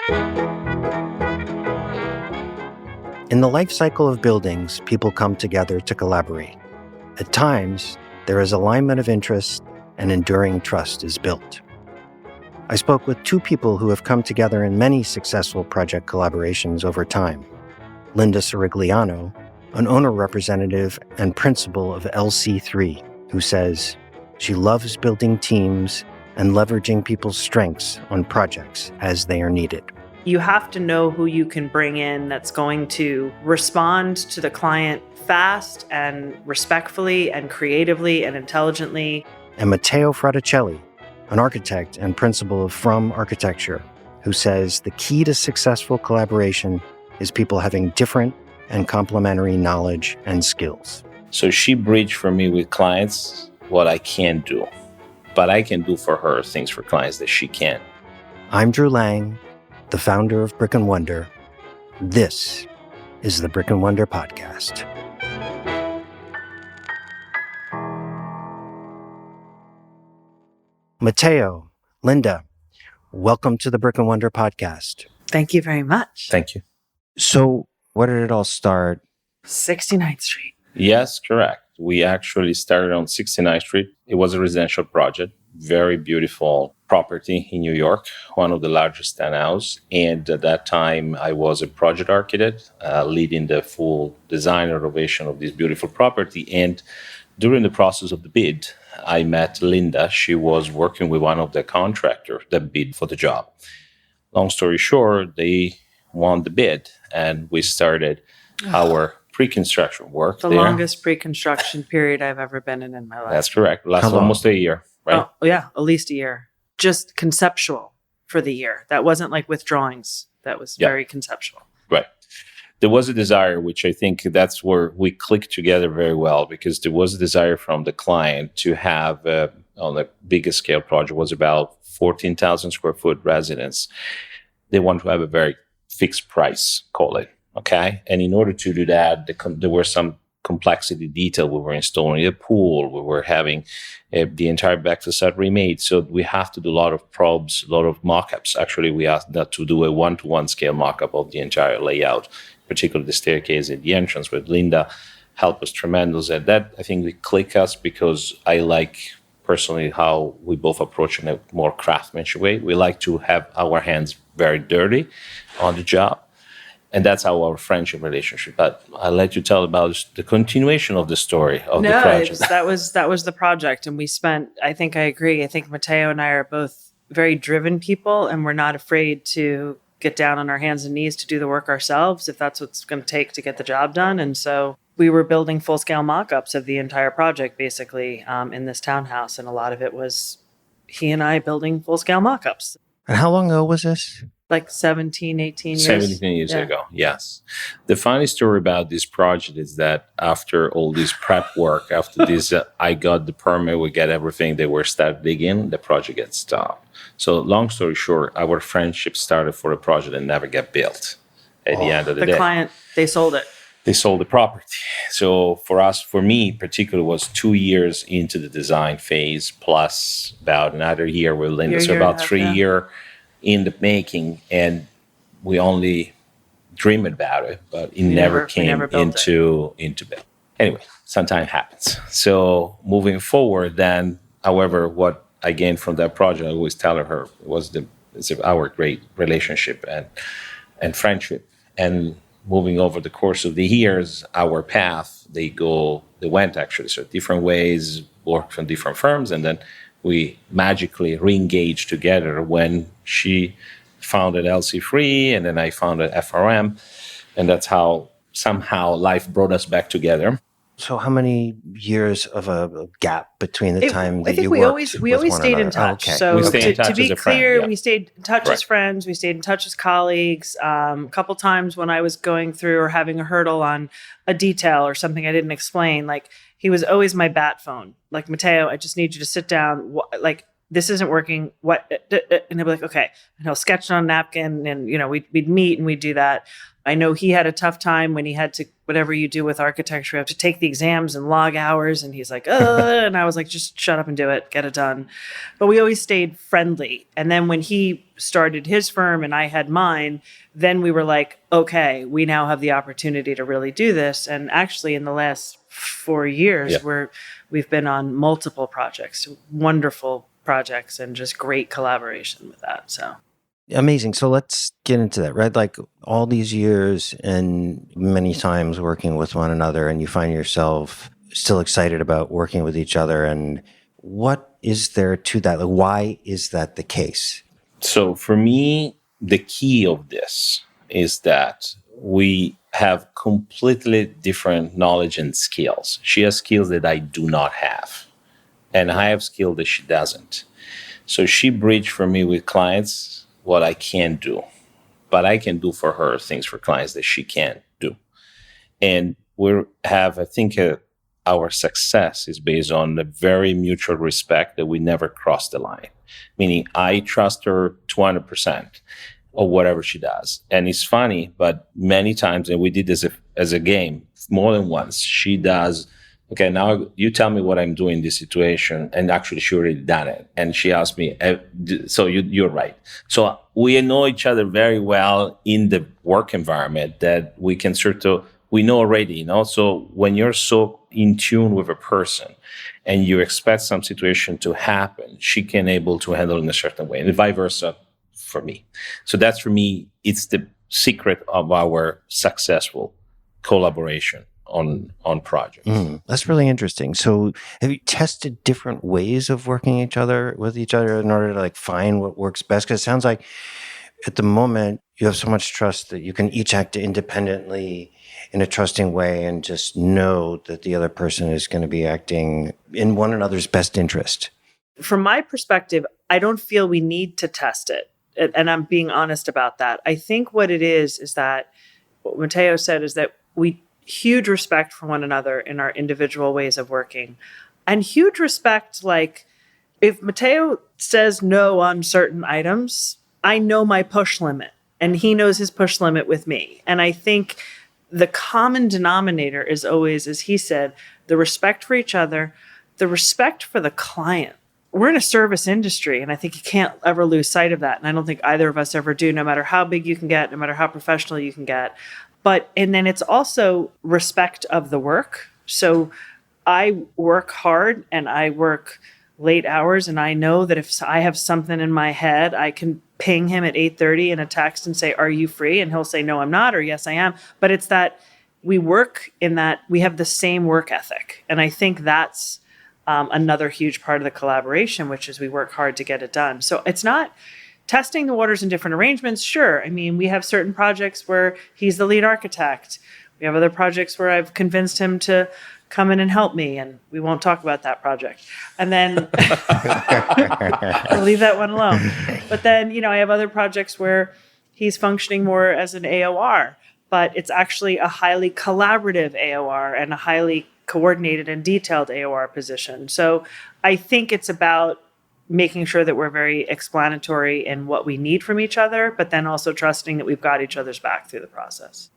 In the life cycle of buildings, people come together to collaborate. At times, there is alignment of interest and enduring trust is built. I spoke with two people who have come together in many successful project collaborations over time. Linda Cirigliano, an owner representative and principal of LC3, who says she loves building teams and leveraging people's strengths on projects as they are needed. You have to know who you can bring in that's going to respond to the client fast and respectfully and creatively and intelligently. And Matteo Fraticelli, an architect and principal of From Architecture, who says the key to successful collaboration is people having different and complementary knowledge and skills. So she bridged for me with clients what I can't do, but I can do for her things for clients that she can't. I'm Drew Lang, the founder of Brick and Wonder. This is the Brick and Wonder Podcast. Matteo, Linda, welcome to the Brick and Wonder Podcast. Thank you very much. Thank you. So, where did it all start? 69th Street. Yes, correct. We actually started on 69th Street. It was a residential project, very beautiful property in New York, one of the largest townhouses. And at that time, I was a project architect, leading the full design and renovation of this beautiful property. And during the process of the bid, I met Linda. She was working with one of the contractors that bid for the job. Long story short, they won the bid, and we started our pre-construction work The there. longest pre-construction period I've ever been in my life. That's correct. Last How long? almost a year, right? Oh, yeah, at least a year. Just conceptual for the year. That wasn't like with drawings. That was very conceptual. Right. There was a desire, which I think that's where we clicked together very well, because there was a desire from the client to have, on the biggest scale project, was about 14,000 square foot residence. They want to have a very fixed price, call it, okay? And in order to do that, there were some complexity detail. We were installing a pool. We were having the entire back facade remade. So we have to do a lot of probes, a lot of mock-ups. Actually, we asked that to do a one-to-one scale mock-up of the entire layout, particularly the staircase at the entrance, with Linda helped us tremendous at that. I think we click us because I like personally how we both approach in a more craftsmanship way. We like to have our hands very dirty on the job. And that's how our friendship relationship. But I'll let you tell about the continuation of the story of the project. that was the project. And we spent, I think I agree. I think Matteo and I are both very driven people, and we're not afraid to get down on our hands and knees to do the work ourselves if that's what's going to take to get the job done. And so we were building full-scale mock-ups of the entire project, basically, in this townhouse. And a lot of it was he and I building full-scale mock-ups. And how long ago was this? Like 17, 18 years. 17 years ago, yes. The funny story about this project is that after all this prep work, after this, I got the permit, we got everything, they were started digging, the project gets stopped. So long story short, our friendship started for a project and never got built at the end of the day. The client, they sold it. They sold the property. So for me particularly, was 2 years into the design phase, plus about another year with Linda. So about 3 years in the making, and we only dreamed about it, but it never came into bed. Anyway, sometimes happens. So moving forward then, however, what I gained from that project, I always tell her, was it's our great relationship and friendship. And moving over the course of the years, our path, they went actually, so different ways, worked from different firms, and then we magically re-engaged together when she founded LC3 and then I founded FRM. And that's how somehow life brought us back together. So how many years of a gap between the time that you worked? I think we always stayed in touch. Okay. So We stayed in touch to be as a clear, friend, we stayed in touch as friends. We stayed in touch as colleagues. A couple times when I was going through or having a hurdle on a detail or something I didn't explain, like he was always my bat phone. Like, Matteo, I just need you to sit down. Like, this isn't working. What? And he'll be like, okay. And he'll sketch it on a napkin, and we'd meet and we'd do that. I know he had a tough time when he had to, whatever you do with architecture, you have to take the exams and log hours. And he's like, and I was like, just shut up and do it, get it done. But we always stayed friendly. And then when he started his firm and I had mine, then we were like, okay, we now have the opportunity to really do this. And actually in the last 4 years, we've been on multiple projects, wonderful projects, and just great collaboration with that. So amazing. So let's get into that, right? Like all these years and many times working with one another, and you find yourself still excited about working with each other. And what is there to that? Like, why is that the case? So for me, the key of this is that we have completely different knowledge and skills. She has skills that I do not have, and I have skills that she doesn't. So she bridged for me with clients what I can't do, but I can do for her things for clients that she can't do. And I think our success is based on the very mutual respect that we never cross the line. Meaning I trust her 200% of whatever she does. And it's funny, but many times, and we did this as a game more than once, she does, okay, now you tell me what I'm doing in this situation. And actually, she already done it. And she asked me, so you're right. So we know each other very well in the work environment that we can we know already, So when you're so in tune with a person and you expect some situation to happen, she can able to handle it in a certain way, and vice versa for me. So that's, for me, it's the secret of our successful collaboration on projects. That's really interesting. So have you tested different ways of working with each other in order to like find what works best? Because it sounds like at the moment you have so much trust that you can each act independently in a trusting way and just know that the other person is going to be acting in one another's best interest. From my perspective, I don't feel we need to test it. And I'm being honest about that. I think what it is that what Matteo said is that we huge respect for one another in our individual ways of working, and huge respect. Like if Matteo says no on certain items, I know my push limit and he knows his push limit with me. And I think the common denominator is always, as he said, the respect for each other, the respect for the client. We're in a service industry, and I think you can't ever lose sight of that. And I don't think either of us ever do, no matter how big you can get, no matter how professional you can get. And then it's also respect of the work. So I work hard and I work late hours, and I know that if I have something in my head, I can ping him at 8:30 in a text and say, are you free? And he'll say, no, I'm not, or yes, I am. But it's that we work in that we have the same work ethic. And I think that's another huge part of the collaboration, which is we work hard to get it done. So it's not testing the waters in different arrangements. Sure. I mean, we have certain projects where he's the lead architect. We have other projects where I've convinced him to come in and help me, and we won't talk about that project. And then I'll leave that one alone. But then, I have other projects where he's functioning more as an AOR, but it's actually a highly collaborative AOR and a highly coordinated and detailed AOR position. So I think it's about making sure that we're very explanatory in what we need from each other, but then also trusting that we've got each other's back through the process.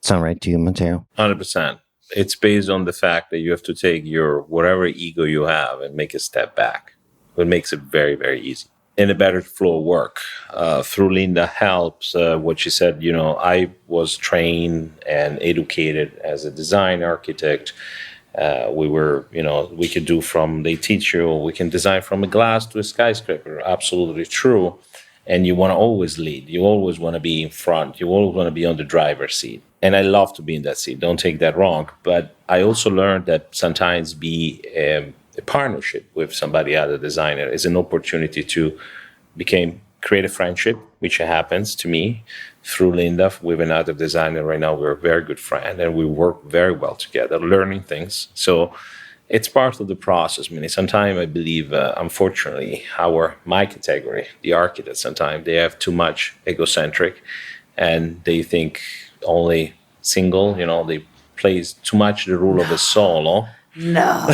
Sound right to you, Matteo? 100%. It's based on the fact that you have to take your whatever ego you have and make a step back. It makes it very, very easy. And a better flow of work. Through Linda helps. What she said, I was trained and educated as a design architect. We could do they teach you, we can design from a glass to a skyscraper. Absolutely true. And you want to always lead. You always want to be in front. You always want to be on the driver's seat. And I love to be in that seat. Don't take that wrong. But I also learned that sometimes be a partnership with somebody other designer is an opportunity to create a friendship, which happens to me through Linda with another designer. Right now, we're a very good friend and we work very well together, learning things. So it's part of the process. I mean, sometimes I believe, unfortunately, my category, the architects, sometimes they have too much egocentric and they think only single, they play too much the role of a solo. No.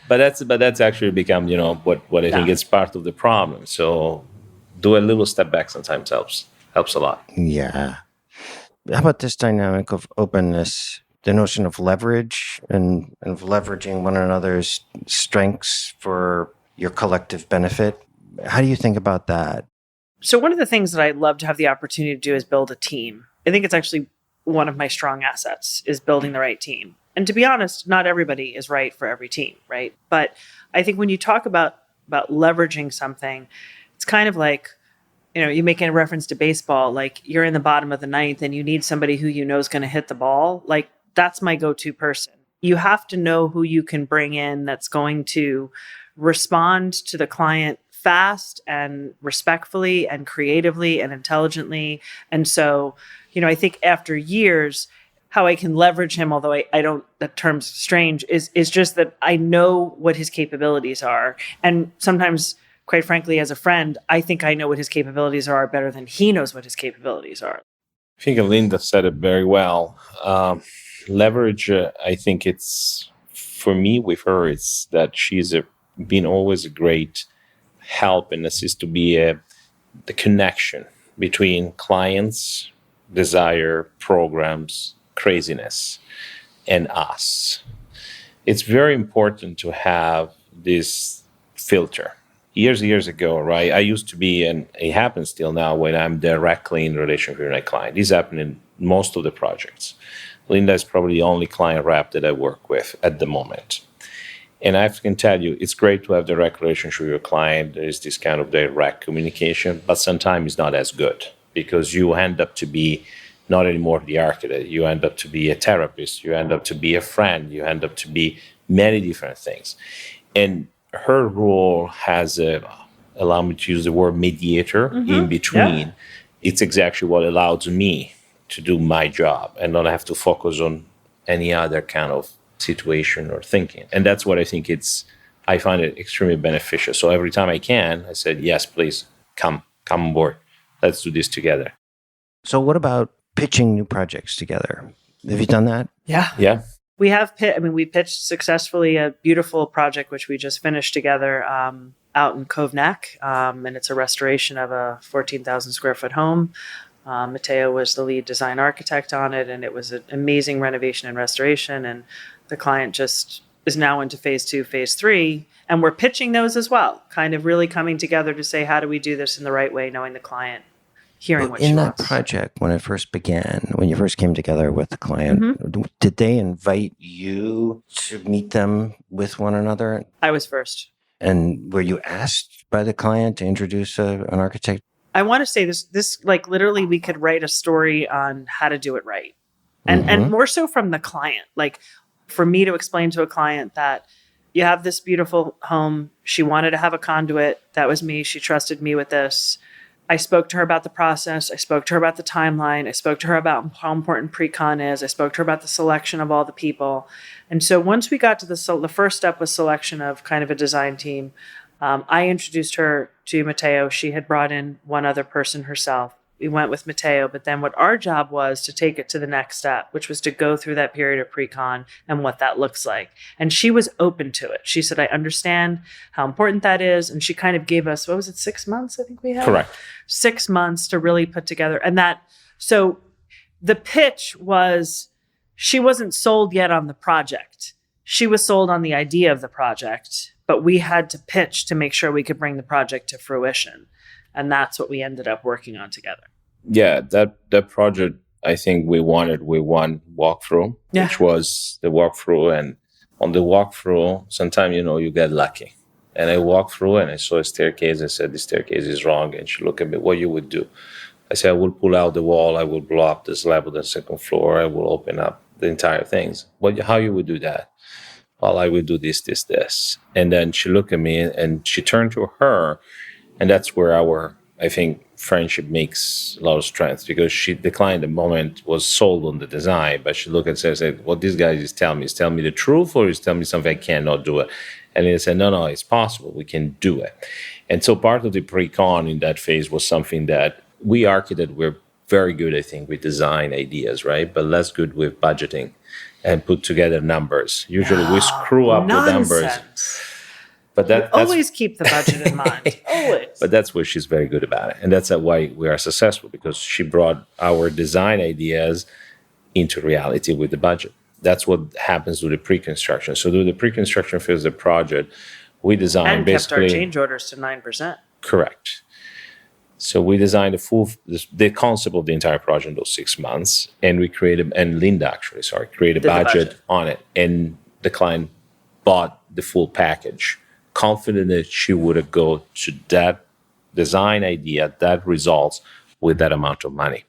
But that's actually become, what I think is part of the problem. So do a little step back sometimes helps a lot. Yeah. How about this dynamic of openness, the notion of leverage and of leveraging one another's strengths for your collective benefit? How do you think about that? So one of the things that I'd love to have the opportunity to do is build a team. I think it's actually one of my strong assets is building the right team. And to be honest, not everybody is right for every team, right? But I think when you talk about leveraging something, it's kind of like, you make a reference to baseball, like you're in the bottom of the ninth and you need somebody who you know is going to hit the ball. Like that's my go-to person. You have to know who you can bring in that's going to respond to the client fast and respectfully and creatively and intelligently. And so, I think after years, how I can leverage him, although I don't, that term's strange, is just that I know what his capabilities are. And sometimes, quite frankly, as a friend, I think I know what his capabilities are better than he knows what his capabilities are. I think Linda said it very well. Leverage, I think it's, for me with her, it's that she's been always a great help and assist to be the connection between clients, desire, programs, craziness, and us. It's very important to have this filter. Years ago, right, I used to be, and it happens still now, when I'm directly in relationship with my client. This happens in most of the projects. Linda is probably the only client rep that I work with at the moment. And I can tell you, it's great to have direct relationship with your client. There is this kind of direct communication, but sometimes it's not as good because you end up to be not anymore the architect. You end up to be a therapist. You end up to be a friend. You end up to be many different things. And her role has allow me to use the word mediator in between. Yeah. It's exactly what allows me to do my job and not have to focus on any other kind of situation or thinking. And that's what I think I find it extremely beneficial. So every time I can, I said, yes, please come on board. Let's do this together. So what about pitching new projects together? Have you done that? Yeah. Yeah. We have we pitched successfully a beautiful project, which we just finished together out in Cove Neck. And it's a restoration of a 14,000 square foot home. Matteo was the lead design architect on it, and it was an amazing renovation and restoration. And the client just is now into phase 2, phase 3. And we're pitching those as well, kind of really coming together to say, how do we do this in the right way, knowing the client, hearing what she wants. In that project, when it first began, when you first came together with the client, did they invite you to meet them with one another? I was first. And were you asked by the client to introduce an architect? I want to say this like literally we could write a story on how to do it right. And more so from the client. Like for me to explain to a client that you have this beautiful home. She wanted to have a conduit. That was me. She trusted me with this. I spoke to her about the process. I spoke to her about the timeline. I spoke to her about how important pre-con is. I spoke to her about the selection of all the people. And so once we got to the first step was selection of kind of a design team. I introduced her to Matteo. She had brought in one other person herself. We went with Matteo, but then what our job was to take it to the next step, which was to go through that period of pre-con and what that looks like. And she was open to it. She said, I understand how important that is. And she kind of gave us, 6 months I think we had? Correct. 6 months to really put together. And so the pitch was, she wasn't sold yet on the project. She was sold on the idea of the project, but we had to pitch to make sure we could bring the project to fruition. And that's what we ended up working on together. Yeah, that project, I think we won walkthrough, which was the walkthrough. And on the walkthrough, sometimes, you get lucky. And I walked through and I saw a staircase. I said, the staircase is wrong. And she looked at me, what you would do? I said, I will pull out the wall. I will blow up the slab of the second floor. I will open up the entire things. How you would do that? Well, I will do this. And then she looked at me and she turned to her. And that's where our, I think, friendship makes a lot of strength, because the client at the moment was sold on the design, but she looked at it and said, what this guy is telling me the truth, or is telling me something I cannot do it? And he said, no, it's possible. We can do it. And so part of the pre-con in that phase was something that we architects were very good, I think, with design ideas, right? But less good with budgeting and put together numbers. Usually we screw up the numbers. But that's always keep the budget in mind. Always. But that's where she's very good about it. And that's why we are successful, because she brought our design ideas into reality with the budget. That's what happens with the pre-construction. So with the pre-construction phase of the project, we design and basically... kept our change orders to 9%. Correct. So we designed the concept of the entire project in those 6 months, and we created, and Linda actually, created a budget on it. And the client bought the full package, confident that she would go to that design idea, that results with that amount of money.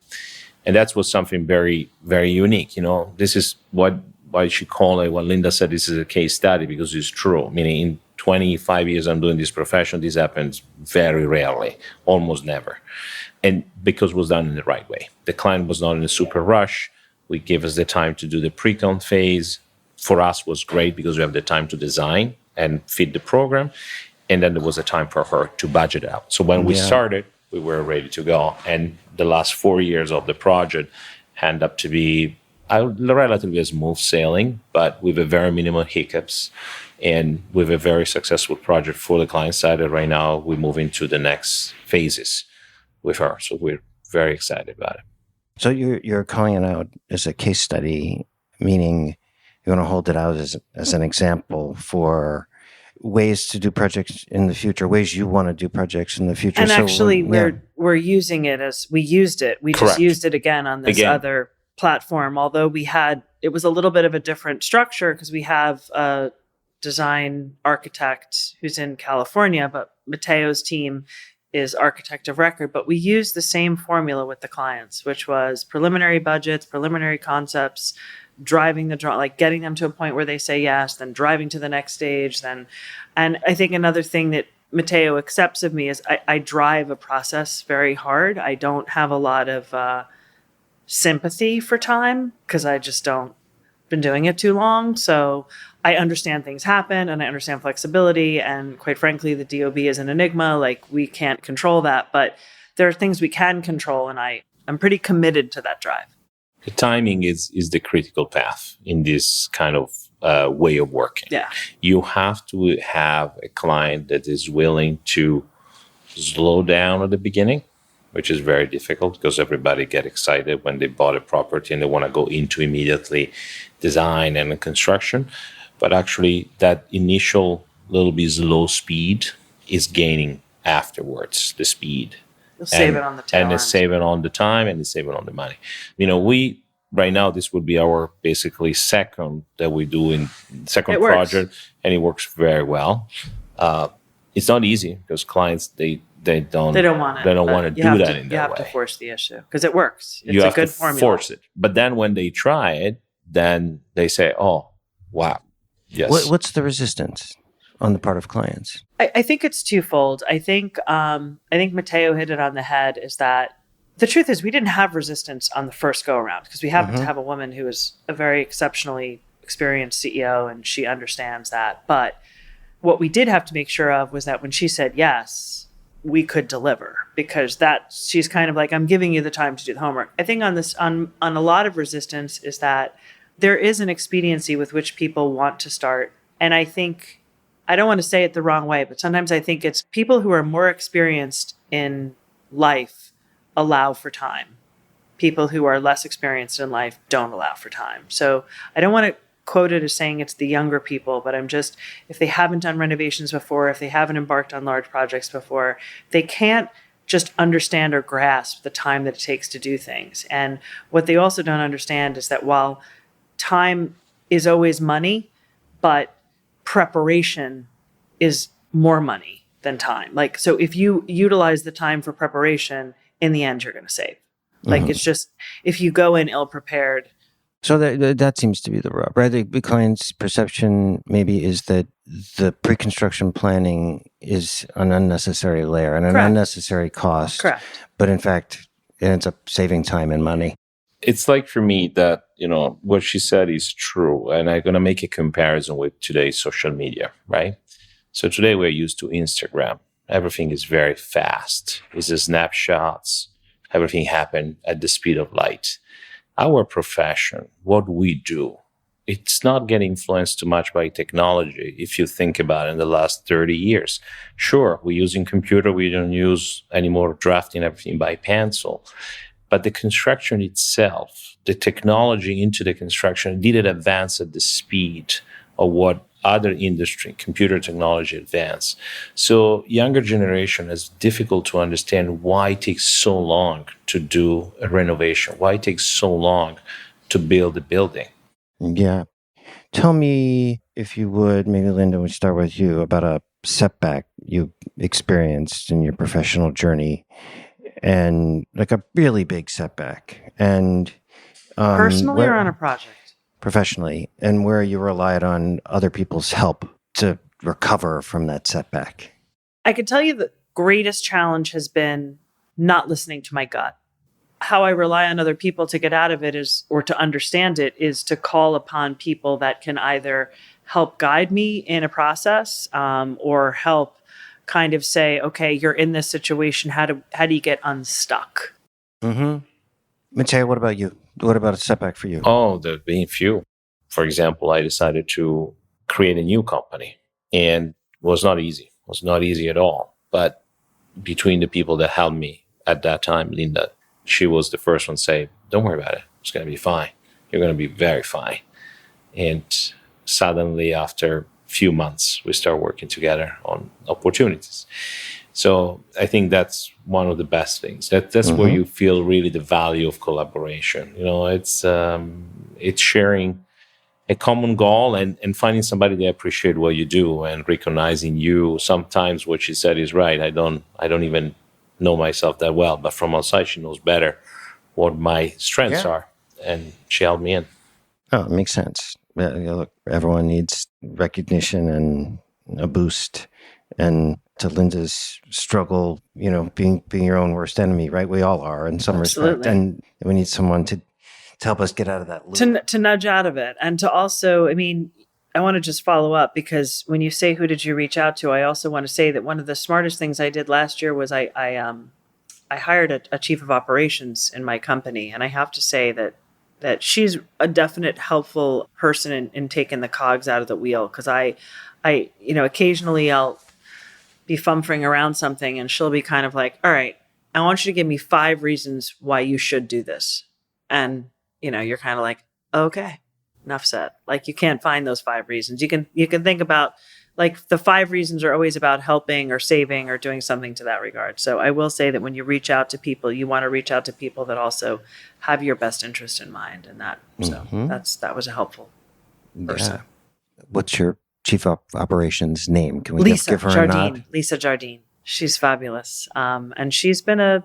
And that was something very, very unique. This is why she called it, what Linda said, this is a case study, because it's true. Meaning in 25 years I'm doing this profession, this happens very rarely, almost never. And because it was done in the right way. The client was not in a super rush. We gave us the time to do the pre-con phase. For us was great because we have the time to design and fit the program. And then there was a time for her to budget out. So when we started, we were ready to go. And the last 4 years of the project end up to be relatively smooth sailing, but with a very minimal hiccups and with a very successful project for the client side. And right now we move into the next phases with her. So we're very excited about it. So you're calling it out as a case study, meaning you want to hold it out as an example for ways to do projects in the future, ways you want to do projects in the future. And actually, we're using it as we used it. We Correct. Just used it again on this other platform, although it was a little bit of a different structure because we have a design architect who's in California, but Matteo's team is architect of record. But we used the same formula with the clients, which was preliminary budgets, preliminary concepts, driving getting them to a point where they say yes, then driving to the next stage. And I think another thing that Matteo accepts of me is I drive a process very hard. I don't have a lot of sympathy for time because I just don't been doing it too long. So I understand things happen and I understand flexibility. And quite frankly, the DOB is an enigma. We can't control that, but there are things we can control. And I'm pretty committed to that drive. The timing is the critical path in this kind of way of working. Yeah. You have to have a client that is willing to slow down at the beginning, which is very difficult because everybody get excited when they bought a property and they want to go into immediately design and construction. But actually that initial little bit slow speed is gaining afterwards, the speed. You'll save it on the tail end. And save it on the time and save it on the money. We right now, this would be our basically second that we do in second project, and it works very well. It's not easy because clients, they don't want it. They don't want to do that in that way. You have to force the issue because it works. It's you have a good to formula. Force it. But then when they try it, then they say, oh, wow. Yes. What's the resistance on the part of clients? I think it's twofold. I think Matteo hit it on the head is that the truth is we didn't have resistance on the first go around because we happened to have a woman who is a very exceptionally experienced CEO and she understands that. But what we did have to make sure of was that when she said yes, we could deliver because she's kind of like, I'm giving you the time to do the homework. I think on a lot of resistance is that there is an expediency with which people want to start. And I think, I don't want to say it the wrong way, but sometimes I think it's people who are more experienced in life allow for time. People who are less experienced in life don't allow for time. So I don't want to quote it as saying it's the younger people, but if they haven't done renovations before, if they haven't embarked on large projects before, they can't just understand or grasp the time that it takes to do things. And what they also don't understand is that while time is always money, but preparation is more money than time. So if you utilize the time for preparation, in the end, you're going to save. It's just, if you go in ill-prepared. So that seems to be the rub, right? The client's perception maybe is that the pre-construction planning is an unnecessary layer and an unnecessary cost. Correct. But in fact, it ends up saving time and money. It's like for me that, what she said is true. And I'm going to make a comparison with today's social media, right? So today we're used to Instagram. Everything is very fast. It's the snapshots. Everything happened at the speed of light. Our profession, what we do, it's not getting influenced too much by technology. If you think about it, in the last 30 years, sure, we're using computer. We don't use anymore drafting everything by pencil. But the construction itself, the technology into the construction, didn't advance at the speed of what other industry, computer technology advanced. So younger generation is difficult to understand why it takes so long to do a renovation, why it takes so long to build a building. Yeah. Tell me, if you would, maybe Linda, we start with you, about a setback you experienced in your professional journey, and like a really big setback, and Personally or where on a project? professionally, and where you relied on other people's help to recover from that setback. I could tell you the greatest challenge has been not listening to my gut. How I rely on other people to get out of it is, or to understand it, is to call upon people that can either help guide me in a process, or help kind of say, okay, you're in this situation. How do you get unstuck? Mm-hmm. Matteo, what about you? What about a setback for you? Oh, there have been few. For example, I decided to create a new company, and it was not easy. It was not easy at all. But between the people that helped me at that time, Linda, she was the first one to say, don't worry about it. It's going to be fine. You're going to be very fine. And suddenly, after a few months, we start working together on opportunities. So I think that's one of the best things. That's where you feel really the value of collaboration. It's sharing a common goal and finding somebody that appreciate what you do and recognizing you. Sometimes what she said is right. I don't even know myself that well, but from outside she knows better what my strengths are, and she helped me in. Oh, it makes sense. Look, everyone needs recognition and a boost. And to Linda's struggle, being your own worst enemy, right? We all are in some respect, and we need someone to help us get out of that loop. To nudge out of it, and to also, I want to just follow up, because when you say who did you reach out to, I also want to say that one of the smartest things I did last year was I hired a chief of operations in my company, and I have to say that she's a definite helpful person in taking the cogs out of the wheel, because I occasionally I'll be fumfering around something and she'll be kind of like, all right, I want you to give me 5 reasons why you should do this. And, you're kind of like, okay, enough said. Like, you can't find those 5 reasons. You can think about, like, the 5 reasons are always about helping or saving or doing something to that regard. So I will say that when you reach out to people, you want to reach out to people that also have your best interest in mind. And that was a helpful person. Yeah. What's your chief operations name? Can we give her Jardine, a nod? Lisa Jardine. She's fabulous. And she's been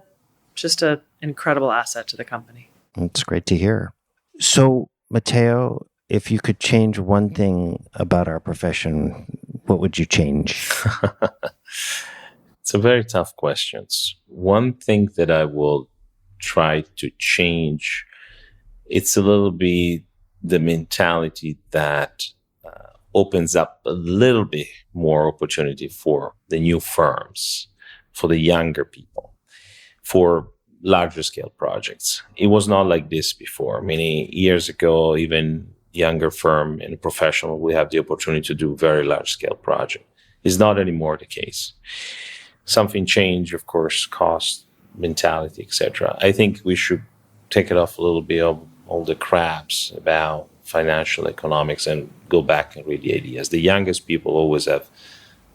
just an incredible asset to the company. It's great to hear. So, Matteo, if you could change one thing about our profession, what would you change? It's a very tough question. One thing that I will try to change, it's a little bit the mentality that opens up a little bit more opportunity for the new firms, for the younger people, for larger scale projects. It was not like this before. Many years ago, even younger firm and professional, we have the opportunity to do very large scale project. It's not anymore the case. Something changed, of course, cost, mentality, etc. I think we should take it off a little bit of all the crabs about financial economics and go back and read the ideas. The youngest people always have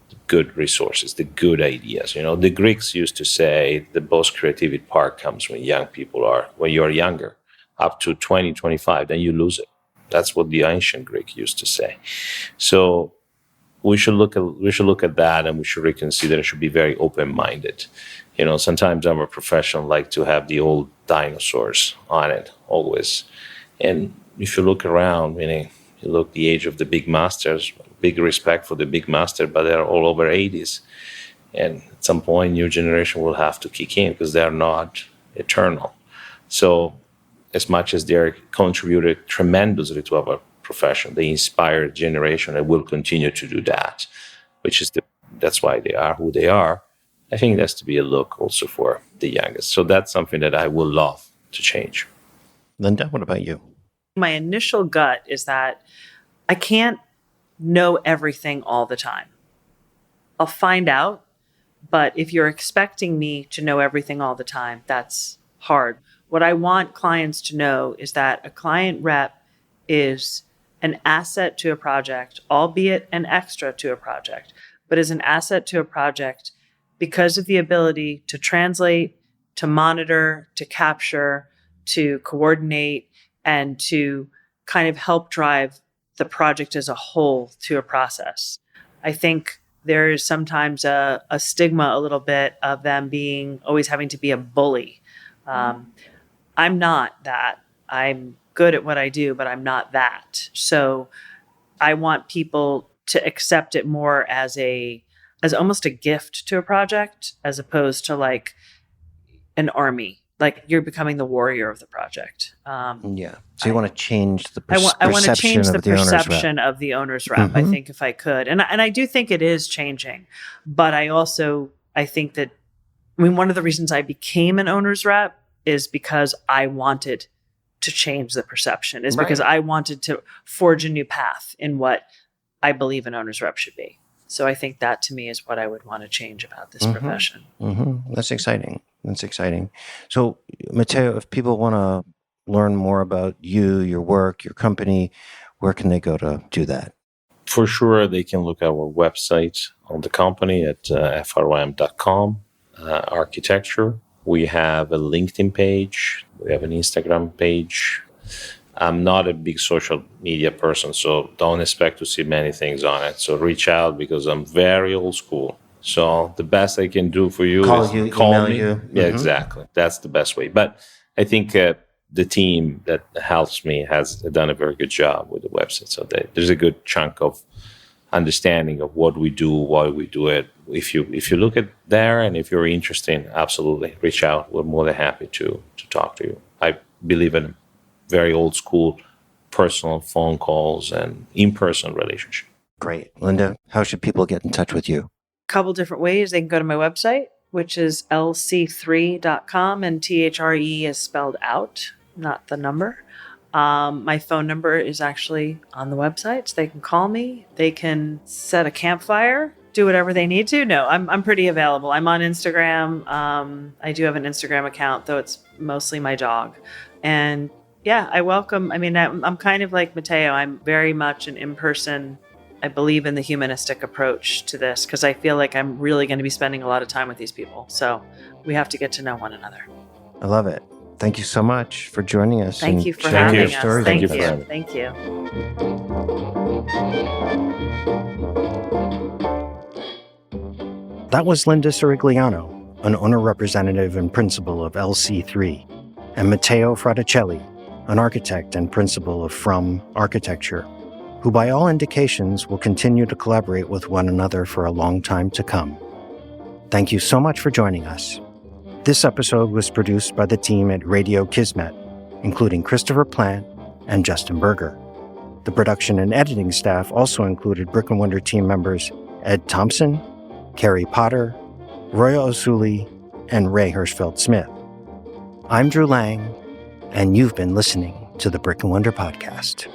the good resources, the good ideas. The Greeks used to say the most creativity part comes when you're younger, up to 20, 25, then you lose it. That's what the ancient Greek used to say. So we should look at that, and we should reconsider. It should be very open-minded. Sometimes I'm a professional, like to have the old dinosaurs on it always. And if you look around, meaning you look the age of the big masters, big respect for the big master, but they're all over 80s. And at some point, new generation will have to kick in because they're not eternal. So as much as they're contributed tremendously to our profession, they inspire generation and will continue to do that, that's why they are who they are. I think that's to be a look also for the youngest. So that's something that I would love to change. Linda, what about you? My initial gut is that I can't know everything all the time. I'll find out, but if you're expecting me to know everything all the time, that's hard. What I want clients to know is that a client rep is an asset to a project, albeit an extra to a project, but is an asset to a project because of the ability to translate, to monitor, to capture, to coordinate, and to kind of help drive the project as a whole to a process. I think there is sometimes a stigma a little bit of them being always having to be a bully. I'm not that. I'm good at what I do, but I'm not that. So I want people to accept it more as almost a gift to a project, as opposed to like an army. Like you're becoming the warrior of the project. Yeah. So you want to change the I want to change the perception perception of the owner's rep. I think if I could, and I do think it is changing, but I think that, one of the reasons I became an owner's rep is because I wanted to change the perception, is because I wanted to forge a new path in what I believe an owner's rep should be. So I think that to me is what I would want to change about this profession. That's exciting. That's exciting. So, Matteo, if people want to learn more about you, your work, your company, where can they go to do that? For sure, they can look at our website on the company at frym.com, architecture. We have a LinkedIn page. We have an Instagram page. I'm not a big social media person, so don't expect to see many things on it. So reach out, because I'm very old school. So the best I can do for you is call me. Yeah, exactly. That's the best way. But I think the team that helps me has done a very good job with the website. So there's a good chunk of understanding of what we do, why we do it. If you look at there, and if you're interested, absolutely reach out. We're more than happy to talk to you. I believe in very old school personal phone calls and in-person relationship. Great. Linda, how should people get in touch with you? Couple different ways. They can go to my website, which is lc3.com, and THRE is spelled out, not the number. My phone number is actually on the website, so they can call me. They can set a campfire, do whatever they need to. No, I'm pretty available. I'm on Instagram. I do have an Instagram account, though it's mostly my dog. And yeah, I welcome. I'm kind of like Matteo. I'm very much an in-person. I believe in the humanistic approach to this, because I feel like I'm really going to be spending a lot of time with these people. So we have to get to know one another. I love it. Thank you so much for joining us. Thank you for having us. Thank you. Thank you. That was Linda Cirigliano, an owner representative and principal of LC3, and Matteo Fraticelli, an architect and principal of From Architecture, who by all indications will continue to collaborate with one another for a long time to come. Thank you so much for joining us. This episode was produced by the team at Radio Kismet, including Christopher Plant and Justin Berger. The production and editing staff also included Brick and Wonder team members Ed Thompson, Carrie Potter, Roya Osuli, and Ray Hirschfeld-Smith. I'm Drew Lang, and you've been listening to the Brick and Wonder podcast.